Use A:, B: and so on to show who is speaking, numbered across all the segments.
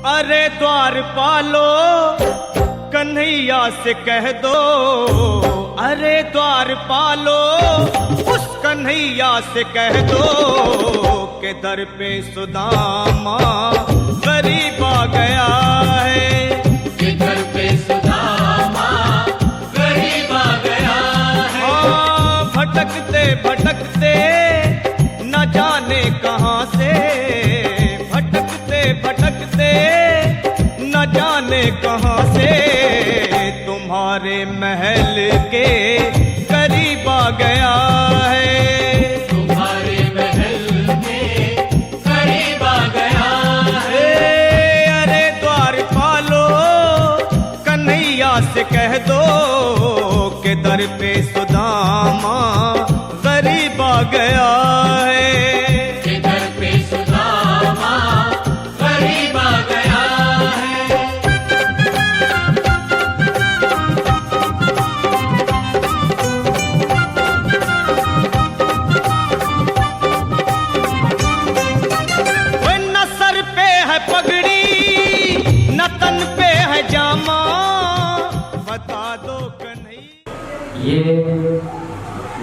A: अरे द्वारपालो कन्हैया से कह दो, अरे द्वारपालो उस कन्हैया से कह दो के दर पे सुदामा गरीब आ गया है,
B: के दर पे सुदामा गरीब आ गया है।
A: हाँ, भटकते भटकते न जाने कहाँ से, भटकते भटकते न जाने कहाँ से तुम्हारे महल के करीब आ गया है,
B: तुम्हारे महल के करीब आ गया है।
A: अरे द्वारपालो कन्हैया से कह दो के दर पे सुदामा गरीब आ गया है,
B: के दर पे सुदामा गरीब आ गया है।
A: न सर पे है पगड़ी न तन पे है जामा, बता दो कन्हैया।
C: ये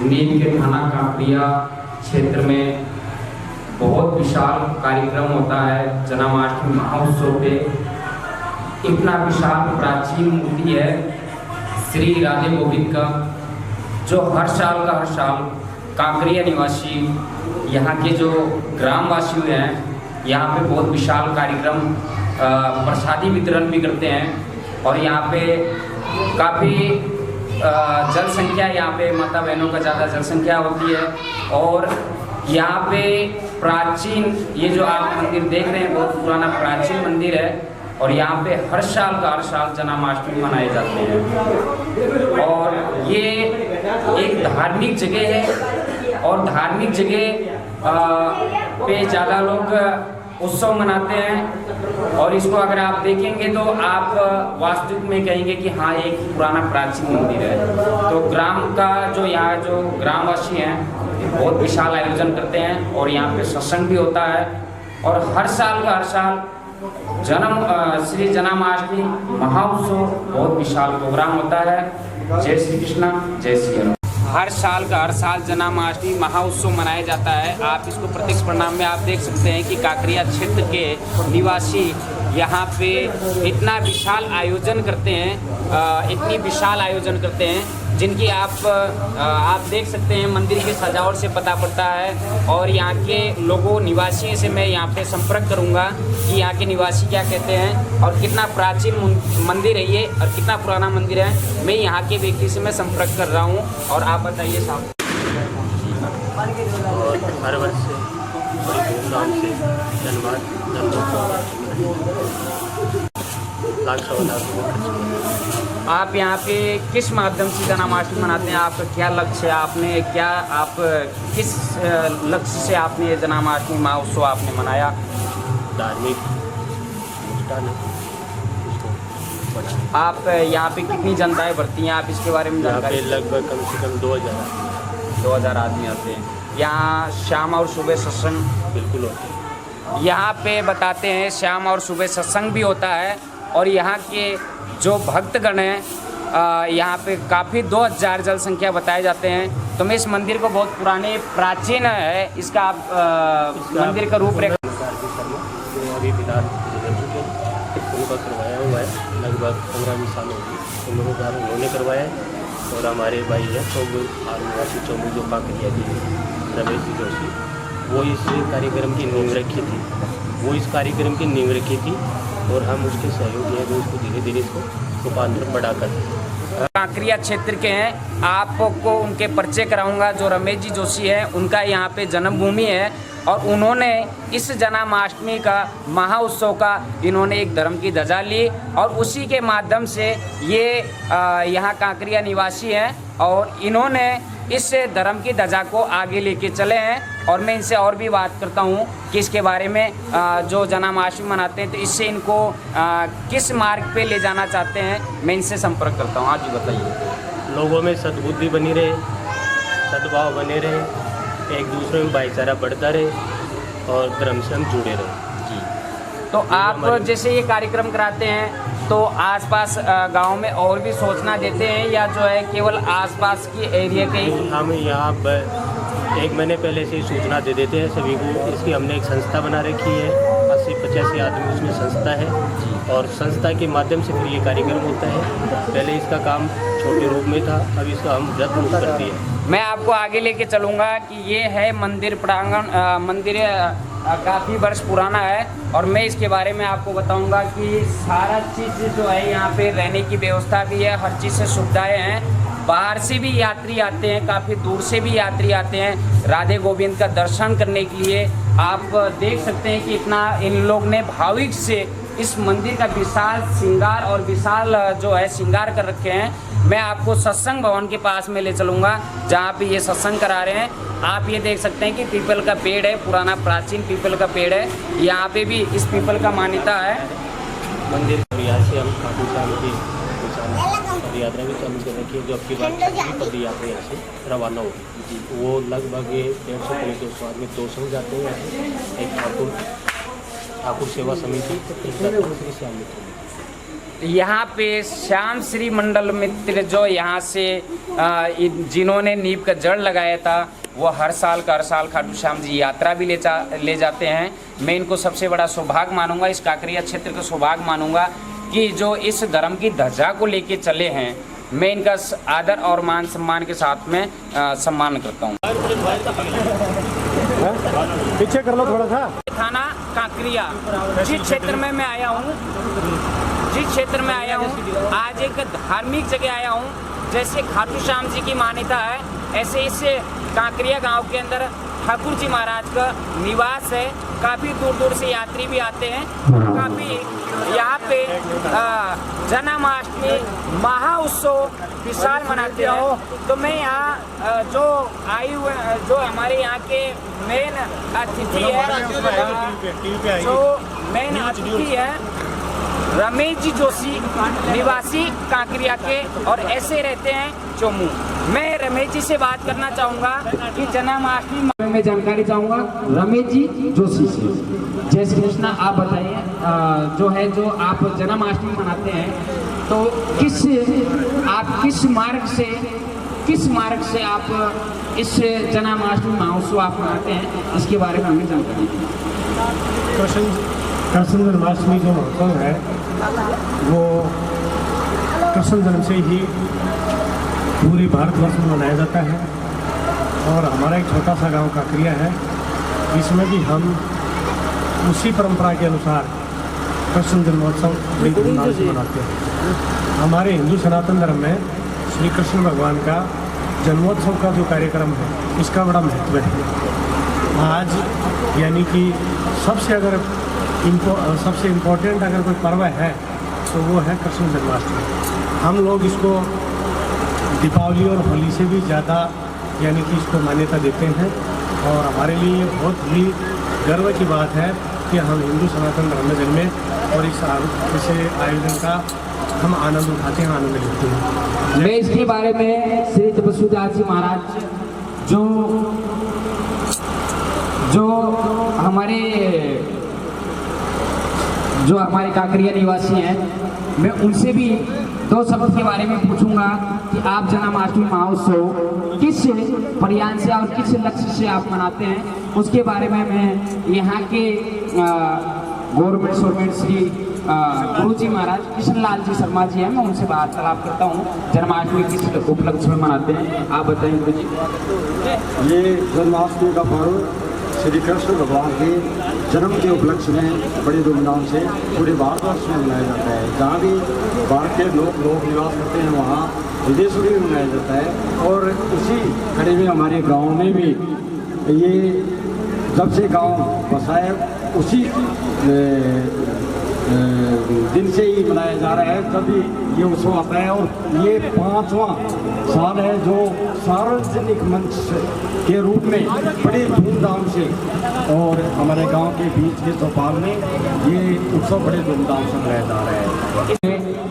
C: नीम के थाना काकरिया क्षेत्र में बहुत विशाल कार्यक्रम होता है जन्माष्टमी महोत्सव पे। इतना विशाल प्राचीन मूर्ति है श्री राधे गोविंद का, जो हर साल काकरिया निवासी यहाँ के जो ग्रामवासी हैं यहाँ पे बहुत विशाल कार्यक्रम प्रसादी वितरण भी करते हैं। और यहाँ पे काफ़ी जनसंख्या, यहाँ पे माता बहनों का ज़्यादा जनसंख्या होती है। और यहाँ पे प्राचीन, ये जो आप मंदिर देख रहे हैं बहुत पुराना प्राचीन मंदिर है। और यहाँ पे हर साल जन्माष्टमी मनाए जाते हैं। और ये एक धार्मिक जगह है और धार्मिक जगह पे ज़्यादा लोग उत्सव मनाते हैं। और इसको अगर आप देखेंगे तो आप वास्तविक में कहेंगे कि हाँ एक पुराना प्राचीन मंदिर है। तो ग्राम का जो यहाँ जो ग्रामवासी हैं बहुत विशाल आयोजन करते हैं और यहाँ पे सत्संग भी होता है। और हर साल श्री जन्माष्टमी महोत्सव बहुत विशाल प्रोग्राम होता है। जय श्री कृष्णा, जय श्री राम। हर साल जन्माष्टमी महोत्सव मनाया जाता है। आप इसको प्रत्यक्ष परिणाम में आप देख सकते हैं कि काकरिया क्षेत्र के निवासी यहाँ पे इतना विशाल आयोजन करते हैं, इतनी विशाल आयोजन करते हैं जिनकी आप देख सकते हैं। मंदिर की सजावट से पता पड़ता है। और यहाँ के लोगों निवासियों से मैं यहाँ पे संपर्क करूँगा कि यहाँ के निवासी क्या कहते हैं और कितना प्राचीन मंदिर है ये और कितना पुराना मंदिर है। मैं यहाँ के व्यक्ति से मैं संपर्क कर रहा हूँ। और आप बताइए साहब।
D: और हर वर्ष से बड़ी धूमधाम से
C: आप यहाँ पे किस माध्यम से जन्माष्टमी मनाते हैं? आपका क्या लक्ष्य है? आप किस लक्ष्य से आपने ये जन्माष्टमी महोत्सव आपने मनाया?
D: धार्मिक अनुष्ठान है।
C: आप यहाँ पे कितनी जनताएं भरती हैं? आप इसके बारे में
D: यहाँ
C: जानकारी?
D: पे लगभग कम से कम
C: 2000 आदमी आते हैं। यहाँ शाम और सुबह सत्संग
D: बिल्कुल होते हैं।
C: यहाँ पे बताते हैं शाम और सुबह सत्संग भी होता है। और यहाँ के जो भक्तगण हैं यहाँ पे काफ़ी 2000 जनसंख्या बताए जाते हैं। तो मैं इस मंदिर को बहुत पुराने प्राचीन है इसका आप मंदिर का रूपरेखा
D: अभी फिलहाल गुजर चुके हैं, उनका करवाया हुआ है। लगभग 15-20 साल हो गई उन लोगों का उन्होंने करवाया है। और हमारे भाई हैं निवासी चौमू जो काकरिया की रमेश जी जोशी, वो इस कार्यक्रम की नींव रखी थी। और हम उसके सहयोगी हैं, तो उसको धीरे धीरे इसको रूपांतरण बढ़ाकर
C: काकरिया क्षेत्र के हैं। आपको उनके परिचय कराऊंगा। जो रमेश जी जोशी है उनका यहाँ पे जन्मभूमि है। और उन्होंने इस जन्माष्टमी का महोत्सव का इन्होंने एक धर्म की ध्वजा ली। और उसी के माध्यम से ये यहाँ काकरिया निवासी हैं और इन्होंने इस धर्म की ध्वजा को आगे लेके चले हैं। और मैं इनसे और भी बात करता हूँ कि इसके बारे में जो जन्माष्टमी मनाते हैं तो इससे इनको किस मार्ग पे ले जाना चाहते हैं, मैं इनसे संपर्क करता हूँ। आज बताइए।
D: लोगों में सद्बुद्धि बनी रहे, सद्भाव बने रहे, एक दूसरे में भाईचारा बढ़ता रहे और धर्म से हम जुड़े रहे।
C: जी। तो आप जैसे ये कार्यक्रम कराते हैं तो आसपास गांव में और भी सूचना देते हैं या जो है केवल आसपास की एरिया के ही?
D: हम यहाँ 1 महीने पहले से ही सूचना दे देते हैं सभी को। इसकी हमने एक संस्था बना रखी है, 80-85 आदमी उसमें संस्था है और संस्था के माध्यम से फिर ये कार्यक्रम होता है। पहले इसका काम छोटे रूप में था, अब इसका हम वृहद रूप करते हैं।
C: मैं आपको आगे लेके चलूँगा कि ये है मंदिर प्रांगण। मंदिर काफ़ी वर्ष पुराना है और मैं इसके बारे में आपको बताऊंगा कि सारा चीज़ जो है यहाँ पे रहने की व्यवस्था भी है, हर चीज़ से सुविधाएं हैं। बाहर से भी यात्री आते हैं, काफ़ी दूर से भी यात्री आते हैं राधे गोविंद का दर्शन करने के लिए। आप देख सकते हैं कि इतना इन लोग ने भाविक से इस मंदिर का विशाल श्रृंगार और विशाल जो है श्रृंगार कर रखे हैं। मैं आपको सत्संग भवन के पास में ले चलूँगा जहाँ पे ये सत्संग करा रहे हैं। आप ये देख सकते हैं कि पीपल का पेड़ है, पुराना प्राचीन पीपल का पेड़ है। यहाँ पे भी इस पीपल का मान्यता है।
D: मंदिर यहाँ से हम खाटू श्याम की पद यात्रा भी चालू कर रखी है, जो आपकी बात पद यात्रा यहाँ से रवाना होगी। वो लगभग 150 किलोमीटर स्वाद में 2 संघ जाते हैं। एक ठाकुर सेवा समिति, श्री श्याम मित्र।
C: यहाँ पे श्याम श्री मंडल मित्र जो यहाँ से जिन्होंने नींव का जड़ लगाया था, वो हर साल खाटू श्याम जी यात्रा भी ले जाते हैं। मैं इनको सबसे बड़ा सौभाग्य मानूंगा, इस काकरिया क्षेत्र का सौभाग्य मानूंगा कि जो इस धर्म की ध्वजा को लेके चले हैं। मैं इनका आदर और मान सम्मान के साथ में सम्मान करता हूँ।
E: पीछे कर लो थोड़ा सा।
C: थाना काकरिया, जिस क्षेत्र में मैं आया हूँ, आज एक धार्मिक जगह आया हूँ। जैसे खाटू श्याम जी की मान्यता है, ऐसे इस काकरिया गांव के अंदर ठाकुर जी महाराज का निवास है। काफ़ी दूर दूर से यात्री भी आते हैं। काफ़ी यहाँ पे जन्माष्टमी महाउत्सव विशाल मनाते हैं। तो मैं यहाँ जो आयु जो हमारे यहाँ के मेन अतिथि है रमेश जी जोशी, निवासी काकरिया के और ऐसे रहते हैं चोमू। मैं रमेश जी से बात करना चाहूँगा कि जन्माष्टमी में जानकारी चाहूँगा रमेश जी जोशी से। जय श्री कृष्णा। आप बताइए जो है जो आप जन्माष्टमी मनाते हैं तो किस मार्ग से आप इस जन्माष्टमी महोत्सव आप मनाते हैं, इसके बारे में हमें जानकारी दीजिए।
E: कृष्ण जन्माष्टमी जो महोत्सव है वो कृष्ण जन्म से ही पूरे भारतवर्ष में मनाया जाता है और हमारा एक छोटा सा गांव काकरिया है, इसमें भी हम उसी परंपरा के अनुसार कृष्ण जन्मोत्सव बड़ी धूमधाम से मनाते हैं। हमारे हिंदू सनातन धर्म में श्री कृष्ण भगवान का जन्मोत्सव का जो कार्यक्रम है इसका बड़ा महत्व है। आज यानी कि सबसे इम्पोर्टेंट अगर कोई पर्व है तो वो है कृष्ण जन्माष्टमी। हम लोग इसको दीपावली और होली से भी ज़्यादा यानी कि इसको मान्यता देते हैं और हमारे लिए ये बहुत ही गर्व की बात है कि हम हिंदू सनातन धर्म में जन्मे और इस आयोजन का हम आनंद उठाते हैं, आनंद लेते हैं।
C: मैं इसके बारे में श्री तपस्वीदास जी महाराज जो हमारे काकरिया निवासी हैं, मैं उनसे भी 2 शब्द के बारे में पूछूंगा कि आप जन्माष्टमी महोत्सव किस प्रयास से और किस लक्ष्य से आप मनाते हैं, उसके बारे में मैं यहाँ के गवर्नमेंट श्री गुरु जी महाराज कृष्णलाल जी शर्मा जी हैं, मैं उनसे वार्तालाप करता हूँ। जन्माष्टमी किस उपलक्ष्य में मनाते हैं, आप बताएं गुरु जी।
F: ये जन्माष्टमी का पर्व श्री कृष्ण भगवान के जन्म के उपलक्ष्य में बड़ी धूमधाम से पूरे भारतवर्ष में मनाया जाता है। जहाँ भी भारत के लोग निवास करते हैं वहाँ विदेशों में भी मनाया जाता है। और उसी कड़ी में हमारे गांव में भी ये जब से गांव बसा है उसी दिन से ही मनाया जा रहा है, तभी ये उत्सव आता है। और ये 5वां साल है जो सार्वजनिक मंच के रूप में बड़े धूमधाम से और हमारे गांव के बीच के चौपाल में ये उत्सव बड़े धूमधाम से मनाया जा रहा है।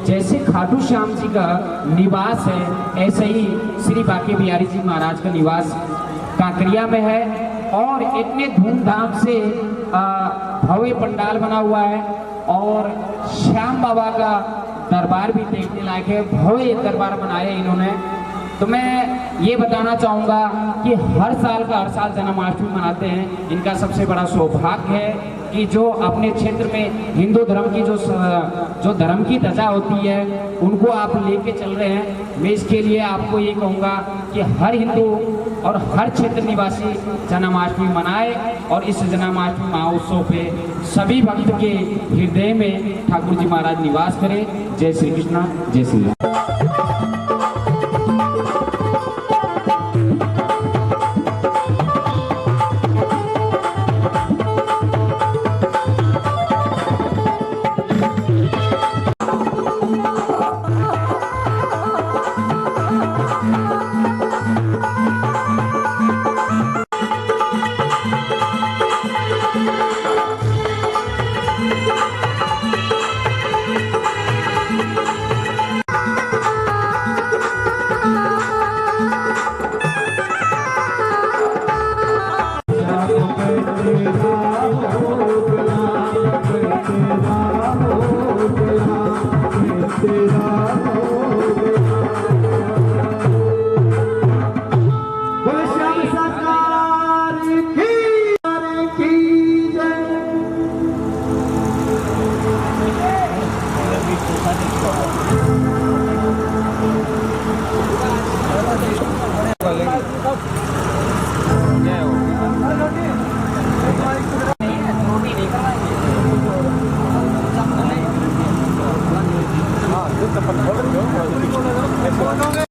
C: जैसे खाटू श्याम जी का निवास है, ऐसे ही श्री बांके बिहारी जी महाराज का निवास काकरिया में है और इतने धूमधाम से भव्य पंडाल बना हुआ है और श्याम बाबा का दरबार भी देखने लायक है। भव्य दरबार बनाया है इन्होंने। तो मैं ये बताना चाहूँगा कि हर साल जन्माष्टमी मनाते हैं। इनका सबसे बड़ा सौभाग्य है कि जो अपने क्षेत्र में हिंदू धर्म की जो धर्म की ध्वजा होती है उनको आप लेके चल रहे हैं। मैं इसके लिए आपको ये कहूँगा कि हर हिंदू और हर क्षेत्र निवासी जन्माष्टमी मनाए और इस जन्माष्टमी महोत्सव पे सभी भक्त के हृदय में ठाकुर जी महाराज निवास करें। जय श्री कृष्ण, जय श्री राम।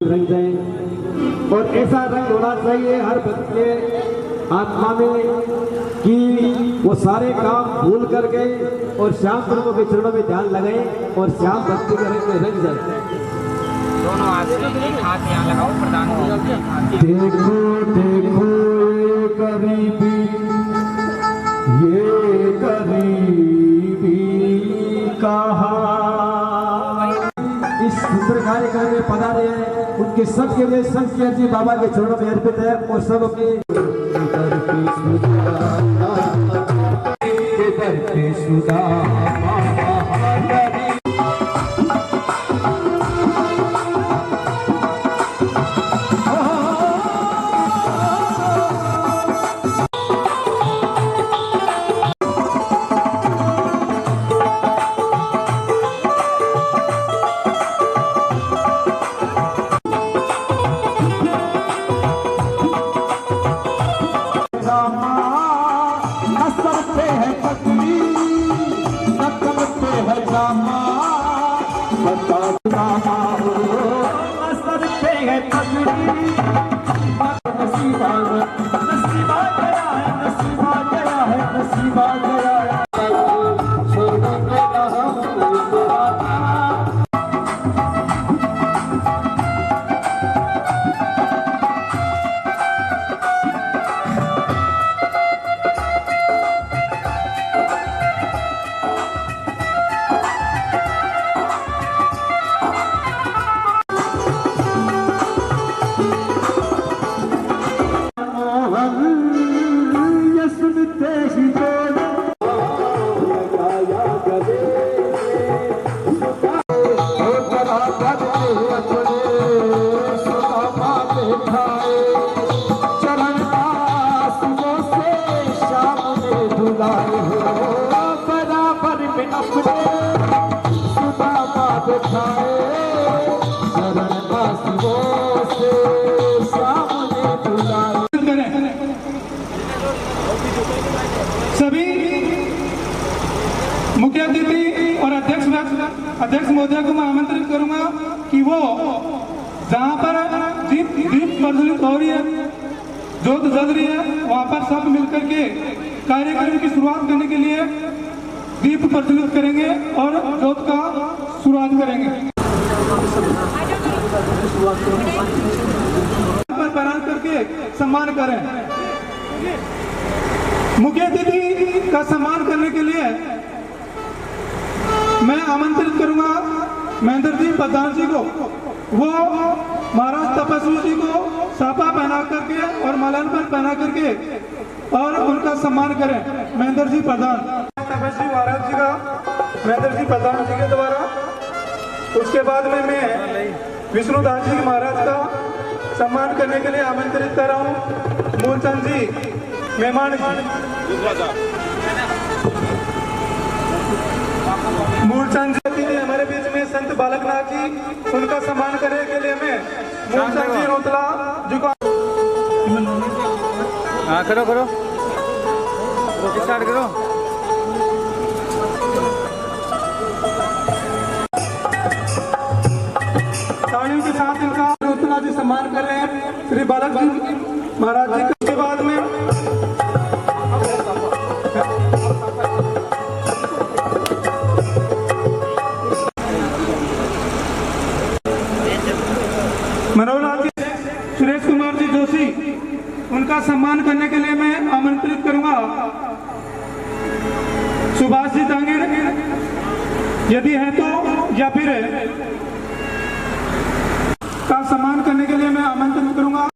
F: रंग जाए और ऐसा रंग होना चाहिए हर भक्त के आत्मा में कि वो सारे काम भूल कर गए और श्याम प्रभु के चरणों में ध्यान लगाए और श्याम भक्ति के रंग में रंग जाए।
C: दोनों हाथ यहाँ लगाओ। प्रधान
F: देखो देखो ये गरीबी कहा इस सुंदर कार्यक्रम में पधारे हैं उनके सबके लिए संकीर्त जी बाबा के चरणों में अर्पित है और सब अपने
G: सभी मुख्य अतिथि और अध्यक्ष महोदय को मैं आमंत्रित करूंगा कि वो जहां पर दीप प्रज्वलित हो रही है, जोत जल रही है, वहां पर सब मिलकर के कार्यक्रम की शुरुआत करने के लिए दीप प्रज्वलित करेंगे और जोत का शुरुआत करेंगे। प्रदान करके सम्मान करें। मुख्य अतिथि का सम्मान करने के लिए मैं आमंत्रित करूंगा महेंद्र जी प्रधान जी को। वो महाराज बसु जी को साफा पहना करके और माल्यार्पण पहना करके और उनका सम्मान करें। महेंद्र जी प्रधान, तपस्वी महाराज जी का महेंद्र जी प्रधान जी के द्वारा। उसके बाद में मैं विष्णुदास जी महाराज का सम्मान करने के लिए आमंत्रित कर रहा हूँ। मूलचंद जी मेहमान, मूलचंद जी हमारे बीच में संत बालकनाथ जी, उनका सम्मान करने के लिए मैं मूलचंद जी रोतला जी को।
A: हाँ करो करो, स्टार्ट करो।
G: तालियों के साथ इनका रोतला जी सम्मान कर रहे हैं श्री बालक जी महाराज जी। के बाद में मनोहरलाल जी, सुरेश कुमार जी जोशी, उनका सम्मान करने के लिए मैं आमंत्रित करूंगा सुभाष जी तांगीर, यदि है तो, या फिर का सम्मान करने के लिए मैं आमंत्रित करूंगा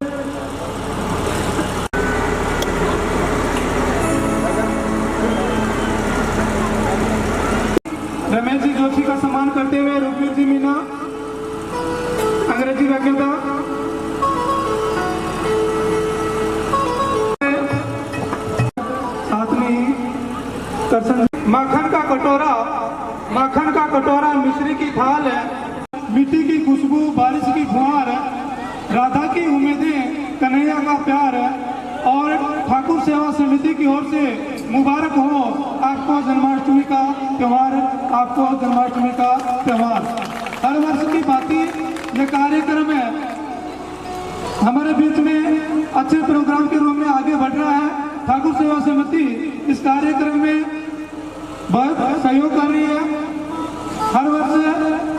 G: रमेश जी जोशी का सम्मान करते हुए रुपवीर जी मीना, अंग्रेजी व्याख्याता, साथ में ही करसन। माखन का कटोरा, मिश्री की थाल है, मिट्टी की खुशबू, बारिश की फुहार, राधा की उम्मीदें, कन्हैया का प्यार और ठाकुर सेवा समिति की ओर से मुबारक हो आपको जन्माष्टमी का त्योहार, आपको जन्माष्टमी का त्योहार। हर वर्ष की बाती ये कार्यक्रम है हमारे बीच में अच्छे प्रोग्राम के रूप में आगे बढ़ रहा है। ठाकुर सेवा समिति इस कार्यक्रम में बहुत सहयोग कर रही है। हर वर्ष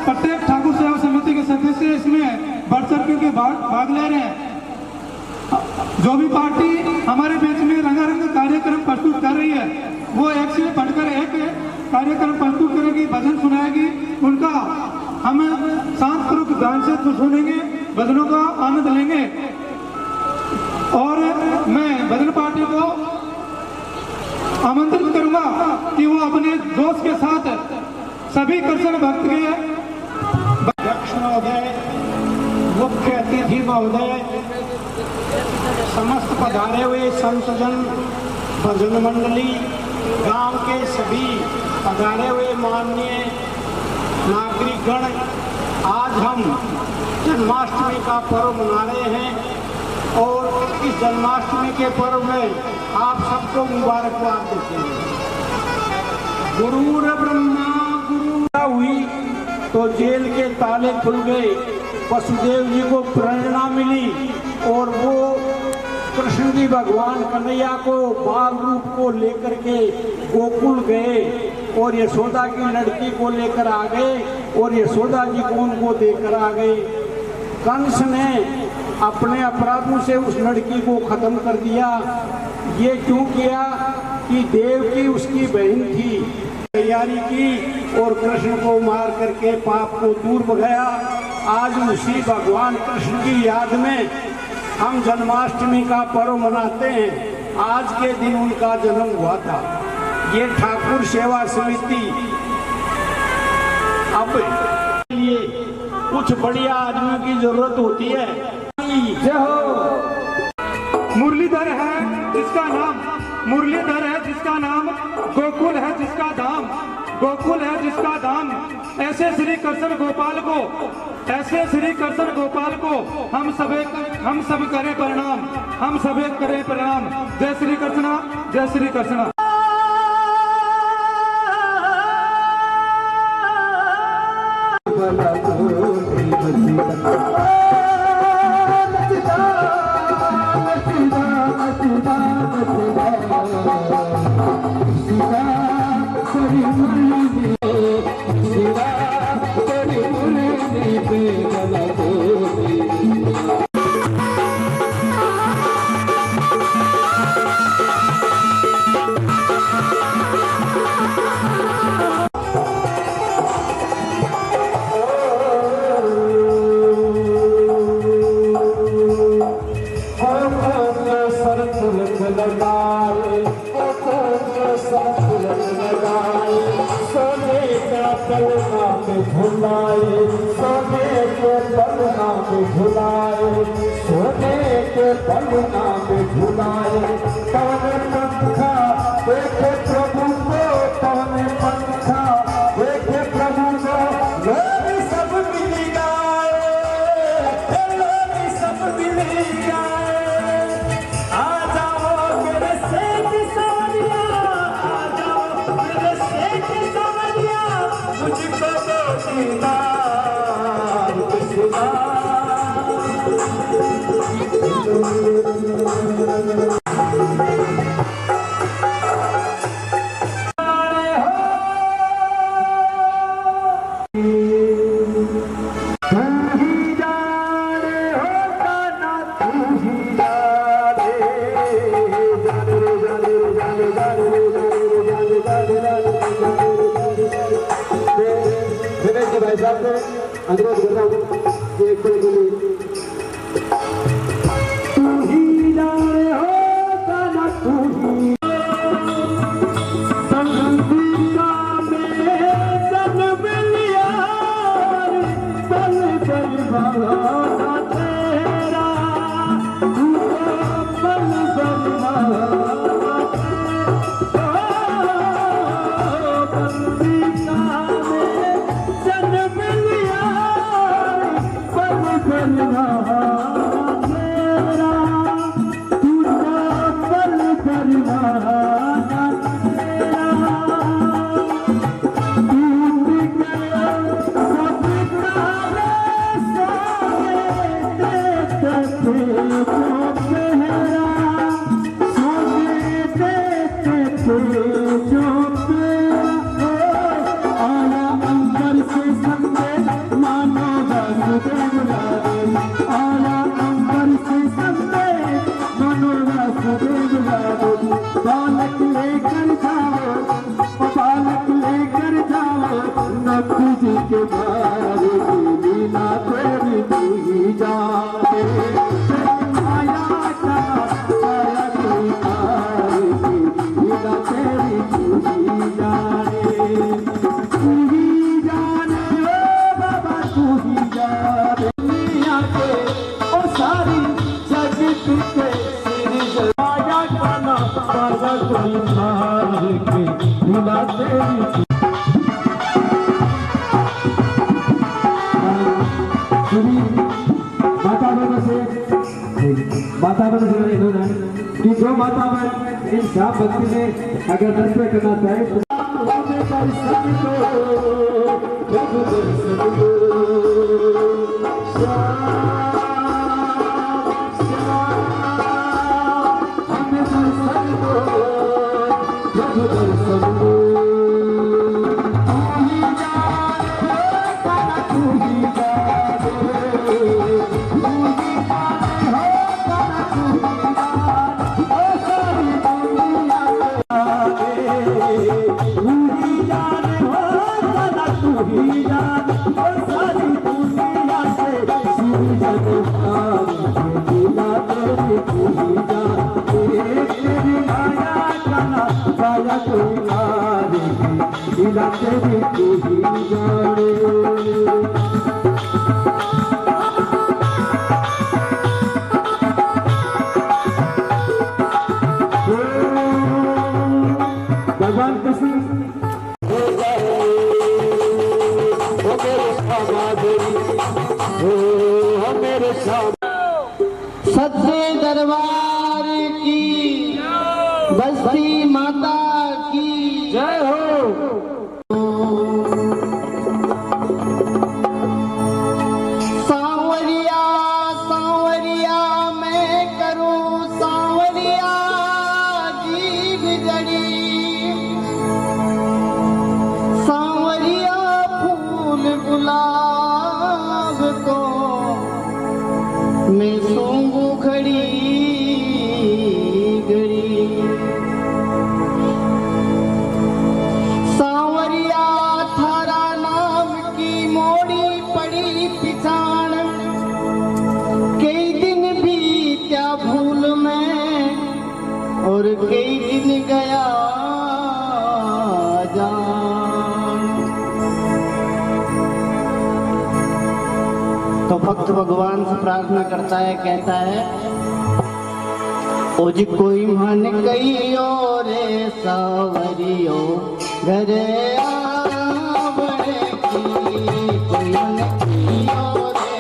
G: प्रत्येक ठाकुर सेवा समिति के सदस्य इसमें बढ़ चढ़ के भाग ले रहे हैं। जो भी पार्टी हमारे बीच में रंगारंग कार्यक्रम प्रस्तुत कर रही है वो एक से बढ़कर एक कार्यक्रम प्रस्तुत करेगी, भजन सुनाएगी, उनका हम शांतपूर्वक ध्यान से सुनेंगे, भजनों का आनंद लेंगे। और मैं भजन पार्टी को आमंत्रित करूंगा कि वो अपने दोस्त के साथ सभी कृष्ण भक्त के
E: अध्यक्ष महोदय, मुख्य अतिथि महोदय, समस्त पधारे हुए संतजन, भजन मंडली, गांव के सभी पधारे हुए माननीय नागरिकगण, आज हम जन्माष्टमी का पर्व मना रहे हैं और इस जन्माष्टमी के पर्व में आप सबको मुबारकबाद देते हैं। गुरुर ब्रह्मा गुरु हुई तो जेल के ताले खुल गए, वसुदेव जी को प्रेरणा मिली और वो कृष्ण जी भगवान कन्हैया को बाल रूप को लेकर के गोकुल गए और यशोदा की लड़की को लेकर आ गए और यशोदा जी को उनको देकर आ गए। कंस ने अपने अपराधों से उस लड़की को खत्म कर दिया। ये क्यों किया कि देवकी उसकी बहन थी, तैयारी की और कृष्ण को मार करके पाप को दूर भगाया। आज उसी भगवान कृष्ण की याद में हम जन्माष्टमी का पर्व मनाते हैं। आज के दिन उनका जन्म हुआ था। ये ठाकुर सेवा समिति अब लिए कुछ बढ़िया आदमियों की जरूरत होती है। जय हो।
G: मुरलीधर है जिसका नाम, मुरलीधर है जिसका नाम, गोकुल है जिसका धाम, गोकुल है जिसका धाम। ऐसे श्री कृष्ण गोपाल को, ऐसे श्री कृष्ण गोपाल को हम सब करें प्रणाम, हम सब करें प्रणाम। जय श्री कृष्ण, जय श्री कृष्ण।
H: पलना पे झुलाए, सोने के पलना पे झुलाए, सोने के पलना पे झुलाए। पवन पंखा देखे प्रभु को, पवन पंखा देखे प्रभु को, लोग सब मिल गाए, लोग सब मिल गाए। आ जाओ मेरे सेठ सावरिया, आ जाओ मेरे सेठ सावरिया, मुझको दो दीदार कृष्णा। भाई साहब से अनुरोध कर रहा हूँ कि एक पल के लिए तू ही जाने होगा ना, तू ही संगीता में जन्म लिया, पल पल बहाना तेरा, तू पल पल बहाना बालक लेकर जाओ, बालक लेकर जाओ, नक्कू जी के बारे में लीला तेरी तू ही जाने। आया चला आया कोई तारे की लीला तेरी तू ही जाने, तू ही जाने ओ बाबा तू ही जाने। दुनिया के ओ सारी जगत के सिर आया चला आया कोई तारे की लीला तेरी वातावरण से इन्होंने कि जो वातावरण इन शाम भक्ति में अगर नृत्य करना चाहे तो तेरी तू ही जाने। भगवान कृष्ण मेरे
I: सच्चे दरबार की बस्ती माता की
H: जय हो।
I: सांवरिया सांवरिया मैं करूं सांवरिया की बिगड़ी, सांवरिया फूल गुलाब को मैं सूंघू खड़ी तो भक्त भगवान से प्रार्थना करता है, कहता है ओ जी कोई मन कहियो रे सावरियो घरे आवड़े की, कोई मन कहियो रे,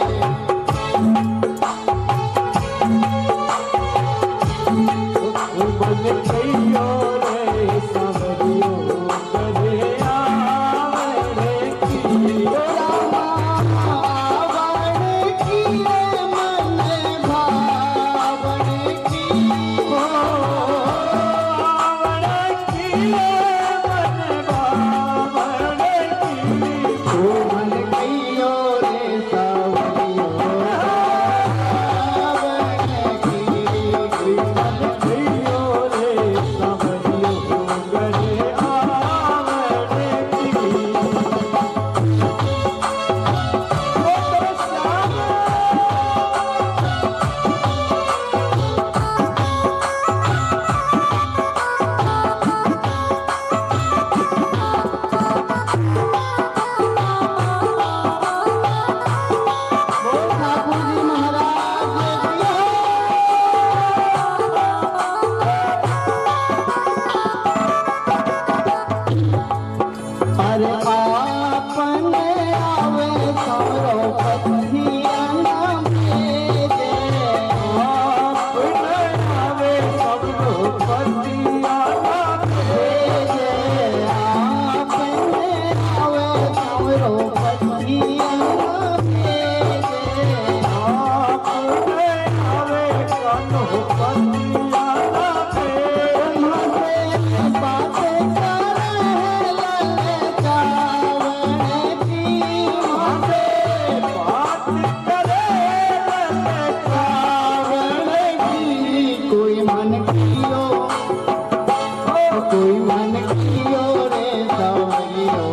I: कोई मन कहियो रे सावरियो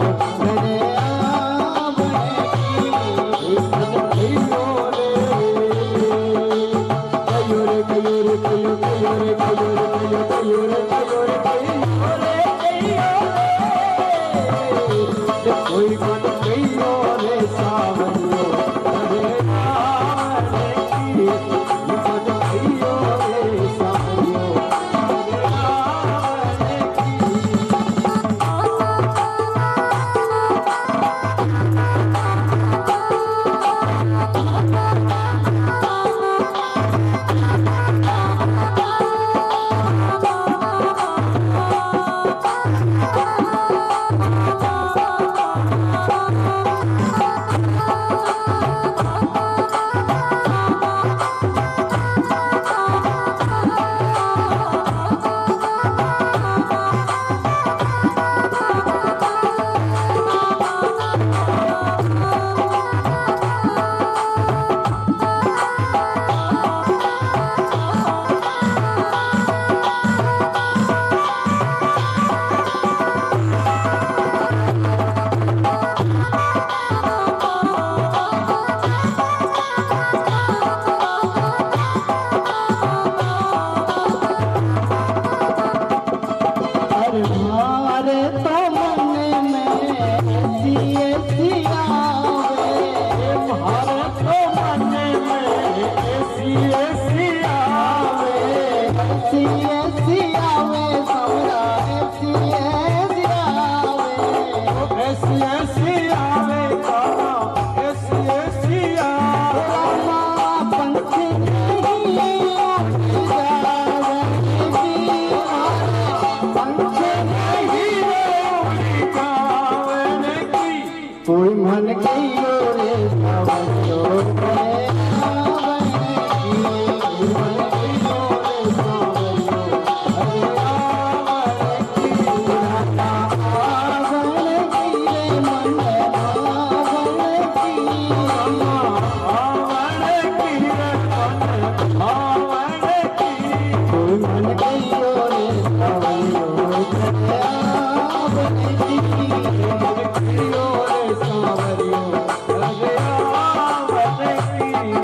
I: घरे आवड़े की,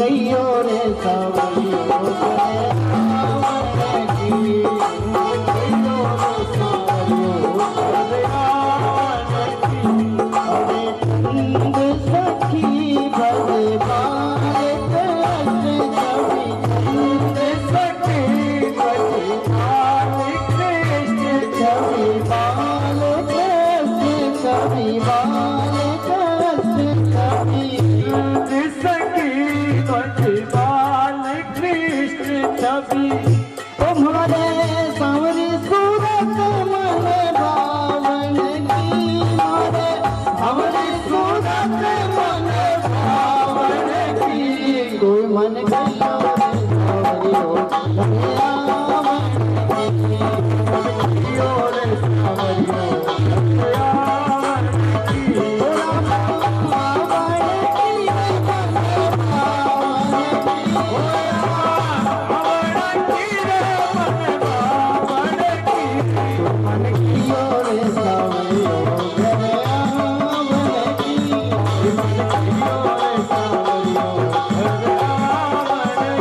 I: कहियो रे सावरियो रावण की कहियो रे सावरियो रावण की अरे नंद सखी भगवान कृष्ण कवि नंद सखी भगवान कृष्ण कवि बाल कृष्ण कवि बाल कृष्ण कवि नंद सखी भगवान कृष्ण कवि तुम्हारे सांवरी सूरत मन भावन की मारे सांवरी सूरत मन भावन की कोई मन कहियो रे सांवरियो रावण की कहियो रे सांवरियो रावण की रावण की मन कहियो रे सांवरियो रावण की मन कहियो रे सांवरियो रावण की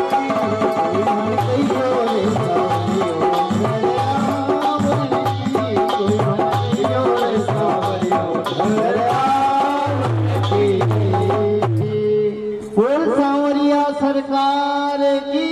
I: मन कहियो रे सांवरियो रावण की मन कहियो रे सांवरियो रावण की बोल सांवरिया सरकार की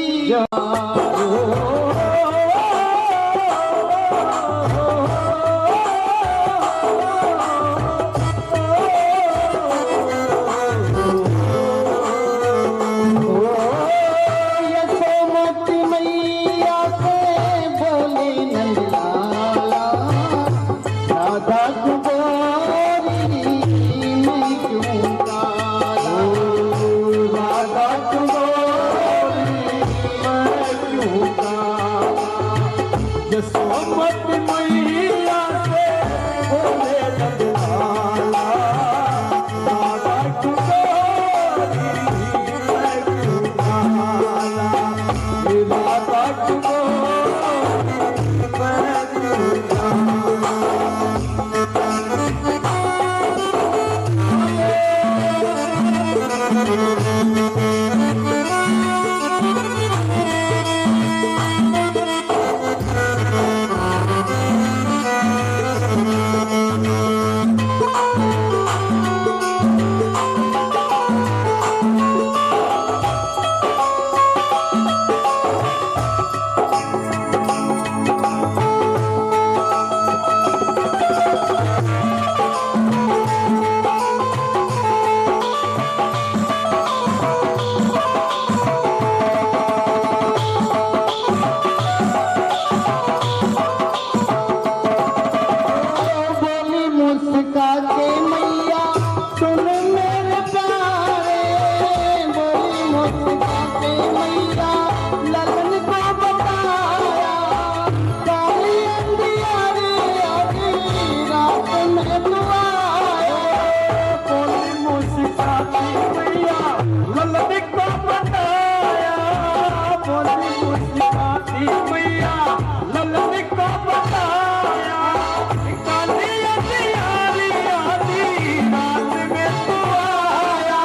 I: यशोमती मैया से बोले नंदलाला राधा कुंवारी मैं क्यों काला राधा कुंवारी मैं क्यों काला यशोमती मैया से बोले नंदलाला राधा कुंवारी मैं क्यों काला राधा कुंवारी मैं क्यों काला बोली मुस्का के मैया सुन मेरे प्यारे बोली मुस्का के मैया ललन को बताया काली अंधियारी आधी रात में तू आया बोली मुस्का के मैया ललन को बताया बोली मुस्का के मैया ललन को बताया काली अंधियारी आधी रात में तू आया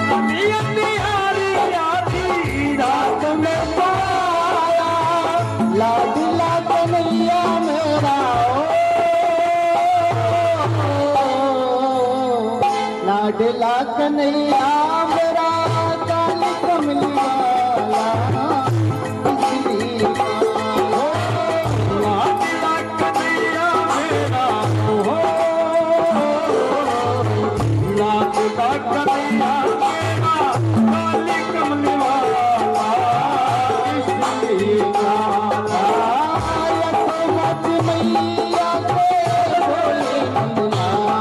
I: काली अंधियारी आधी रात में तू आया लाडला कन्हैया मेरा लाडला कन्हैया मेरा काली कमली वाला बिजली वाला लाडला कन्हैया मेरा लाडला कन्हैया मेरा काली कमली वाला बिजली वाला यशोमती मैया से बोले नंदलाला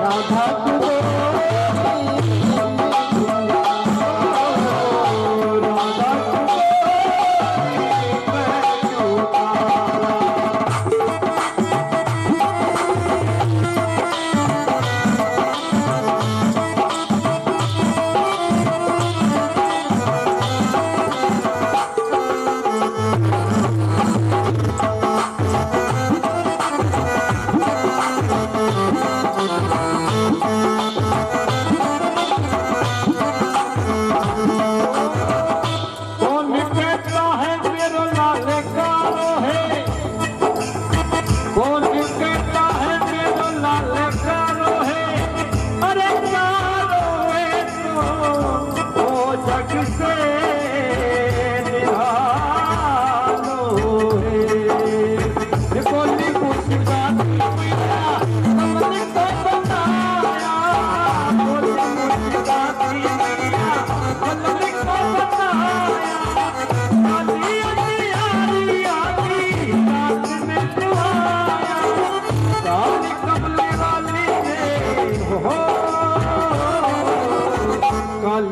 I: राधा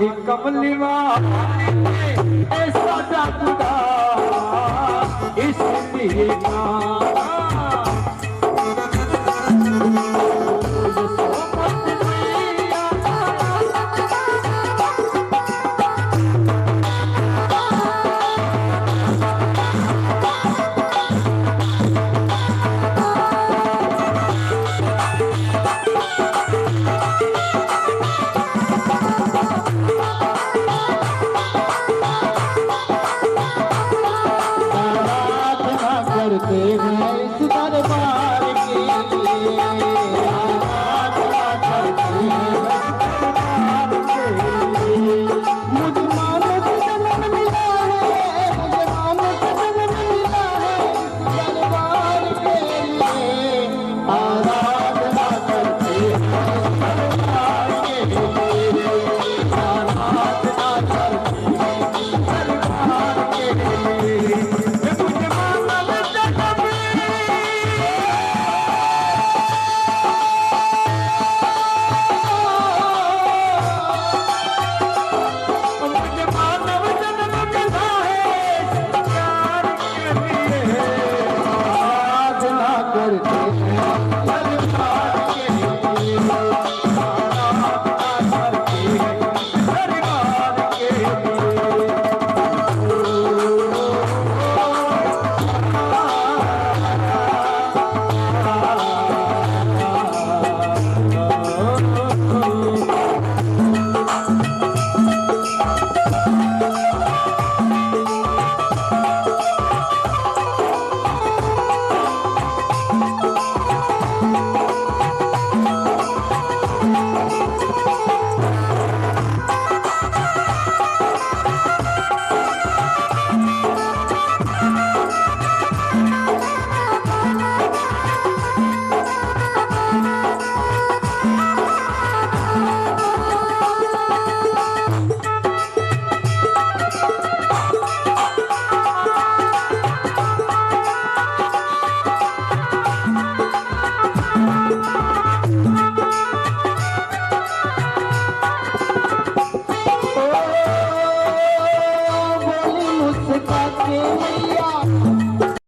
I: काली कमली वाली ऐसा खुदा इसलिए करते हैं इस दरबार के लिए, आराधना करते हैं दरबार के लिए। मुझे मानस जन्म मिला है, मुझे मानस जन्म मिला है इस दरबार के लिए, आराधना करते हैं दरबार के लिए, आराधना करते हैं दरबार के लिए। बोली मुस्का के मैया